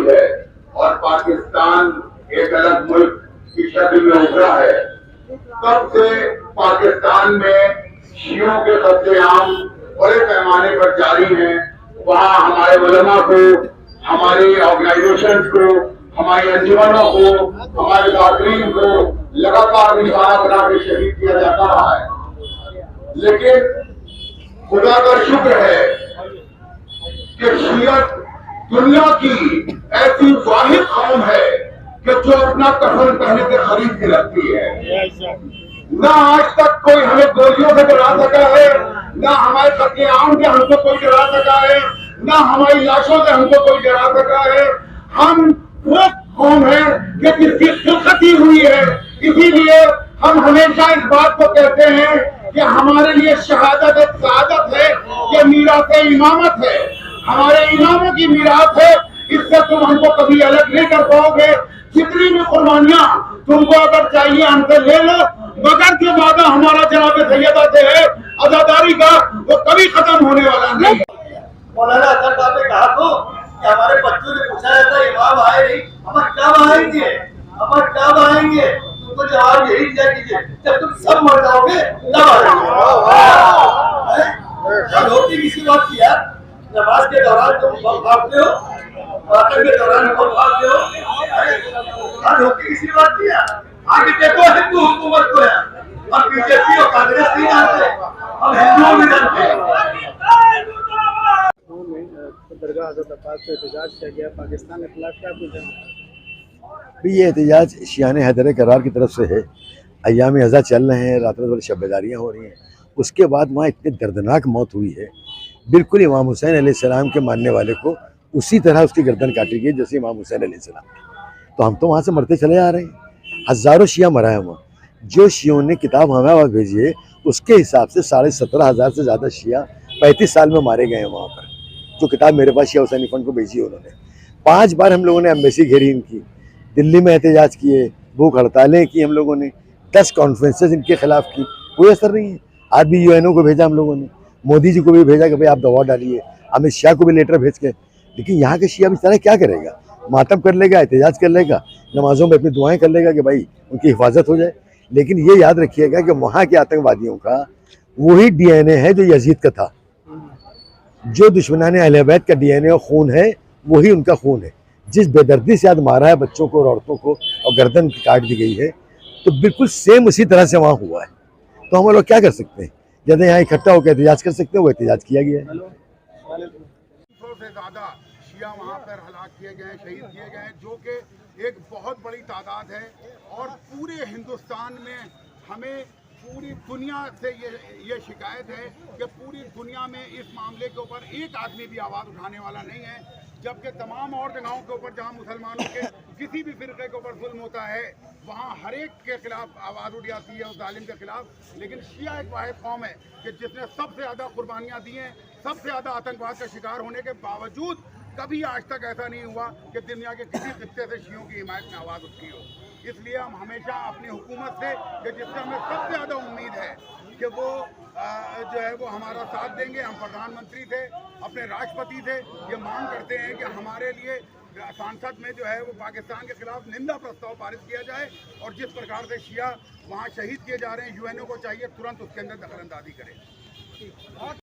है और पाकिस्तान एक अलग मुल्क की शक्ल में उभरा है, तब से पाकिस्तान में शियों के कत्लेआम बड़े पैमाने पर जारी हैं। वहाँ हमारे उलमा को, हमारी ऑर्गेनाइजेशंस को, हमारी अंजुमनों को, हमारे दाखिलीन को लगातार निशाना बना के शहीद किया जाता रहा है। लेकिन खुदा का शुक्र है कि शियत दुनिया की ऐसी वाहिद कौम है कि जो अपना कफन पहने के खरीद के रखती है। न आज तक कोई हमें गोलियों से डरा सका है, न हमारे कत्लेआम से हमको कोई डरा सका है, न हमारी लाशों से हमको कोई डरा सका है। हम वो कौम है कि जिसकी खिलखती हुई है। इसीलिए हम हमेशा इस बात को कहते हैं कि हमारे लिए शहादत एक सादत है, ये मीरात इमामत है, हमारे इमामों की मीरात है। इससे तुम हमको कभी अलग नहीं कर पाओगे। जितनी भी कुर्बानियां तुमको अगर चाहिए हमसे ले लो, मगर जो वादा हमारा जनाब सैयदा से है आजादारी का, वो कभी खत्म होने वाला नहीं। मौलाना अजहर साहब ने कहा तो कि हमारे बच्चों ने पूछा जाता इमाम आए नहीं, हम कब आएंगे, हम कब आएंगे। तुमको जवाब यही दिया कीजिए, जब तुम सब मर जाओगे तब आएंगे। धोती किसी बात की यार, नमाज के दौरान तुम भागते हो, वाक़ई के दौरान तुम भागते हो, धोती किसी बात की यार। आगे देखो हिंदू हुकूमत को यार, हम बीजेपी और कांग्रेस नहीं जानते, हम हिंदुओं भी जानते हैं। दरगाह हज़रत अब्बास पे एहतजाज किया गया, पाकिस्तान के खिलाफ क्या कुछ है? भी ये एहतजाज शियान हैदर करार की तरफ से है। अय्याम अज़ा चल रहे हैं, रात रात भर शब्बेदारियाँ हो रही हैं। उसके बाद वहाँ इतनी दर्दनाक मौत हुई है, बिल्कुल इमाम हुसैन अलैहिस्सलाम के मानने वाले को उसी तरह उसकी गर्दन काटी गई जैसे इमाम हुसैन अलैहिस्सलाम। तो हम तो वहाँ से मरते चले आ रहे हैं। हज़ारों शिया मरा है वहाँ। जो शियों ने किताब हमें आवाज़ भेजी है उसके हिसाब से 17,500 से ज़्यादा शिया 35 साल में मारे गए हैं वहाँ पर। जो किताब मेरे पास शिया हुसैनी फंड को भेजी है उन्होंने। 5 बार हम लोगों ने एम्बेसी घेरी इनकी, दिल्ली में एहतजाज किए, भूख हड़तालें की हम लोगों ने, 10 कॉन्फ्रेंसेज इनके खिलाफ की, कोई असर नहीं है। आज भी यूएनओ को भेजा हम लोगों ने, मोदी जी को भी भेजा कि भाई आप दबाव डालिए, अमित शाह को भी लेटर भेज के। लेकिन यहाँ के शिया बेचारा क्या करेगा? मातम कर लेगा, एहतजाज कर लेगा, नमाजों में अपनी दुआएं कर लेगा कि भाई उनकी हिफाजत हो जाए। लेकिन ये याद रखिएगा कि वहाँ के आतंकवादियों का वही डीएनए है जो यजीद का था। जो दुश्मनान अहले बैत का डीएनए और खून है वही उनका खून है। जिस बेदर्दी से आज मारा है बच्चों को और औरतों को और गर्दन काट दी गई है, तो बिल्कुल सेम उसी तरह से वहाँ हुआ है। तो हम लोग क्या कर सकते हैं? जब यहाँ इकट्ठा होकर एहतजाज कर सकते हैं, वो एहतजाज किया गया है। 300 से ज़्यादा शिया वहाँ पर हलाक किए गए हैं, शहीद किए गए हैं, जो कि एक बहुत बड़ी तादाद है। और पूरे हिंदुस्तान में हमें पूरी दुनिया से ये शिकायत है कि पूरी दुनिया में इस मामले के ऊपर एक आदमी भी आवाज़ उठाने वाला नहीं है, जबकि तमाम और जगहों के ऊपर जहाँ मुसलमानों के किसी भी फिरके के ऊपर जुल्म होता है वहाँ हर एक के खिलाफ आवाज़ उठ जाती है, उस जालिम के खिलाफ। लेकिन शिया एक वाहिद कौम है कि जिसने सबसे ज़्यादा कुर्बानियाँ दी हैं, सबसे ज़्यादा आतंकवाद का शिकार होने के बावजूद कभी आज तक ऐसा नहीं हुआ कि दुनिया के किसी खित्ते से शियों की हिमायत में आवाज़ उठी हो। इसलिए हम हमेशा अपनी हुकूमत से, कि जिससे हमें सबसे ज़्यादा उम्मीद है कि वो जो है वो हमारा साथ देंगे। हम प्रधानमंत्री थे, अपने राष्ट्रपति थे, ये मांग करते हैं कि हमारे लिए संसद में जो है वो पाकिस्तान के खिलाफ निंदा प्रस्ताव पारित किया जाए। और जिस प्रकार से शिया वहाँ शहीद किए जा रहे हैं, यूएनओ को चाहिए तुरंत उसके अंदर दखलंदाजी करे।